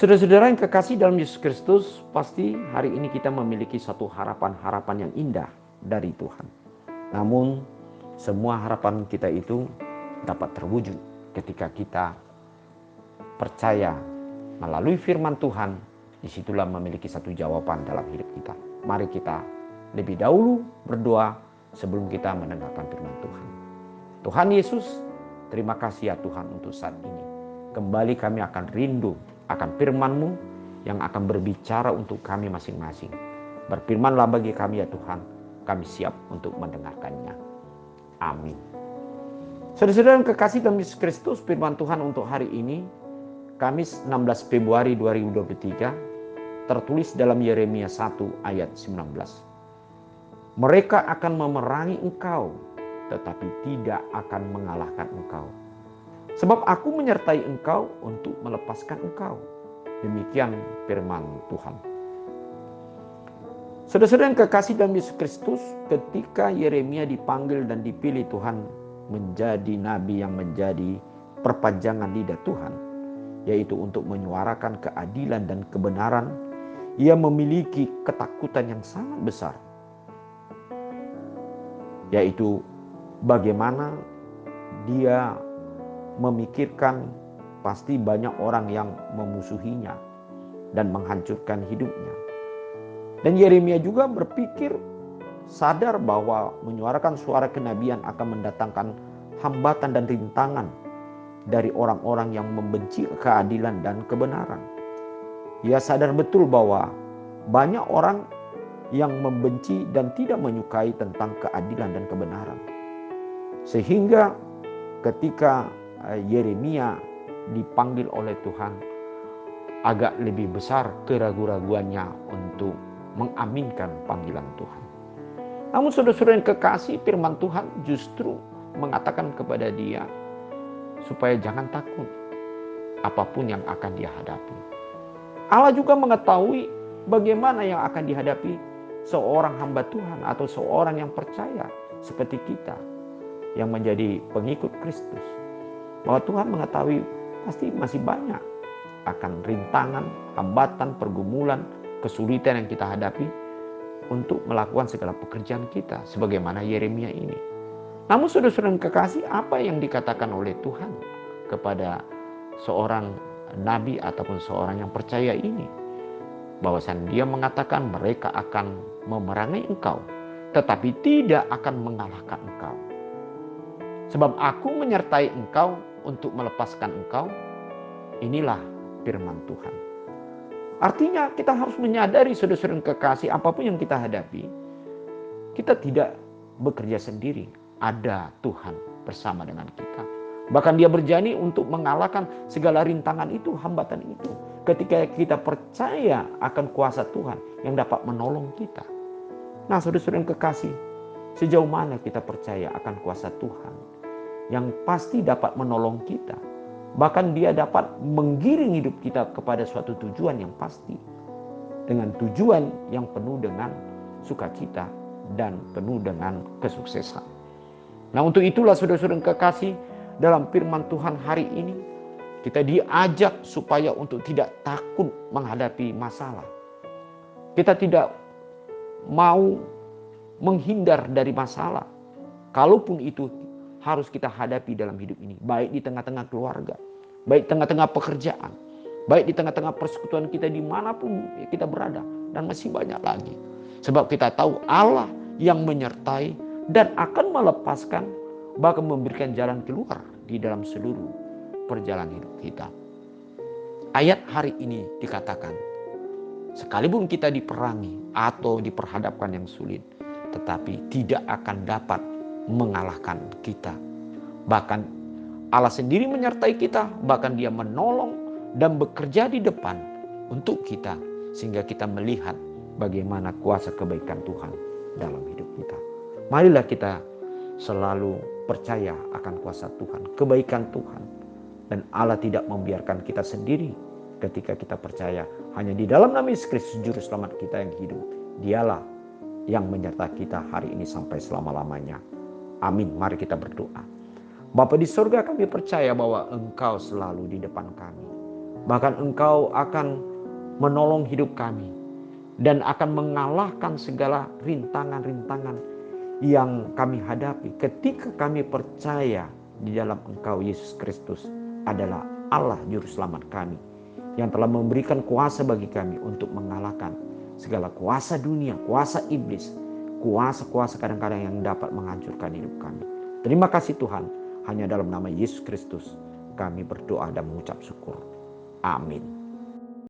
Saudara-saudara yang kekasih dalam Yesus Kristus, pasti hari ini kita memiliki satu harapan-harapan yang indah dari Tuhan. Namun, semua harapan kita itu dapat terwujud ketika kita percaya melalui firman Tuhan. Disitulah memiliki satu jawaban dalam hidup kita. Mari kita lebih dahulu berdoa sebelum kita mendengarkan firman Tuhan. Tuhan Yesus, terima kasih ya Tuhan untuk saat ini. Kembali kami akan rindu akan firman-Mu yang akan berbicara untuk kami masing-masing. Berfirmanlah bagi kami ya Tuhan, kami siap untuk mendengarkannya. Amin. Saudara-saudara yang kekasih dalam Yesus Kristus, firman Tuhan untuk hari ini, Kamis 16 Februari 2023, tertulis dalam Yeremia 1 ayat 19. Mereka akan memerangi engkau, tetapi tidak akan mengalahkan engkau. Sebab aku menyertai engkau untuk melepaskan engkau. Demikian firman Tuhan. Saudara-saudara yang kekasih dalam Yesus Kristus, ketika Yeremia dipanggil dan dipilih Tuhan menjadi nabi yang menjadi perpanjangan lidah Tuhan, yaitu untuk menyuarakan keadilan dan kebenaran, ia memiliki ketakutan yang sangat besar, yaitu bagaimana dia memikirkan pasti banyak orang yang memusuhinya dan menghancurkan hidupnya. Dan Yeremia juga berpikir sadar bahwa menyuarakan suara kenabian akan mendatangkan hambatan dan rintangan dari orang-orang yang membenci keadilan dan kebenaran. Ia sadar betul bahwa banyak orang yang membenci dan tidak menyukai tentang keadilan dan kebenaran. Sehingga ketika Yeremia dipanggil oleh Tuhan, agak lebih besar keraguan-raguannya untuk mengaminkan panggilan Tuhan. Namun saudara-saudara yang kekasih, firman Tuhan justru mengatakan kepada dia supaya jangan takut apapun yang akan dia hadapi. Allah juga mengetahui bagaimana yang akan dihadapi seorang hamba Tuhan atau seorang yang percaya seperti kita yang menjadi pengikut Kristus. Bahwa Tuhan mengetahui pasti masih banyak akan rintangan, hambatan, pergumulan, kesulitan yang kita hadapi untuk melakukan segala pekerjaan kita sebagaimana Yeremia ini. Namun saudara-saudara yang kekasih, apa yang dikatakan oleh Tuhan kepada seorang nabi ataupun seorang yang percaya ini? Bahwasan dia mengatakan mereka akan memerangi engkau, tetapi tidak akan mengalahkan engkau. Sebab aku menyertai engkau untuk melepaskan engkau. Inilah firman Tuhan. Artinya kita harus menyadari saudara-saudara yang kekasih, apapun yang kita hadapi, kita tidak bekerja sendiri. Ada Tuhan bersama dengan kita. Bahkan dia berjanji untuk mengalahkan segala rintangan itu, hambatan itu. Ketika kita percaya akan kuasa Tuhan yang dapat menolong kita. Nah saudara-saudara yang kekasih, sejauh mana kita percaya akan kuasa Tuhan yang pasti dapat menolong kita. Bahkan dia dapat menggiring hidup kita kepada suatu tujuan yang pasti. Dengan tujuan yang penuh dengan sukacita dan penuh dengan kesuksesan. Nah untuk itulah saudara-saudara yang kekasih, dalam firman Tuhan hari ini kita diajak supaya untuk tidak takut menghadapi masalah. Kita tidak mau menghindar dari masalah. Kalaupun itu harus kita hadapi dalam hidup ini. Baik di tengah-tengah keluarga, baik di tengah-tengah pekerjaan, baik di tengah-tengah persekutuan kita dimanapun kita berada. Dan masih banyak lagi. Sebab kita tahu Allah yang menyertai dan akan melepaskan, bahkan memberikan jalan keluar di dalam seluruh perjalanan hidup kita. Ayat hari ini dikatakan, sekalipun kita diperangi atau diperhadapkan yang sulit, tetapi tidak akan dapat mengalahkan kita. Bahkan Allah sendiri menyertai kita, bahkan dia menolong dan bekerja di depan untuk kita, sehingga kita melihat bagaimana kuasa kebaikan Tuhan dalam hidup kita. Marilah kita selalu percaya akan kuasa Tuhan, kebaikan Tuhan. Dan Allah tidak membiarkan kita sendiri ketika kita percaya hanya di dalam nama Yesus Kristus Juru Selamat kita yang hidup. Dialah yang menyertai kita hari ini sampai selama-lamanya. Amin. Mari kita berdoa. Bapa di surga, kami percaya bahwa Engkau selalu di depan kami. Bahkan Engkau akan menolong hidup kami dan akan mengalahkan segala rintangan-rintangan yang kami hadapi ketika kami percaya di dalam Engkau Yesus Kristus adalah Allah Juru Selamat kami, yang telah memberikan kuasa bagi kami untuk mengalahkan segala kuasa dunia, kuasa iblis, kuasa-kuasa kadang-kadang yang dapat menghancurkan hidup kami. Terima kasih Tuhan, hanya dalam nama Yesus Kristus kami berdoa dan mengucap syukur. Amin.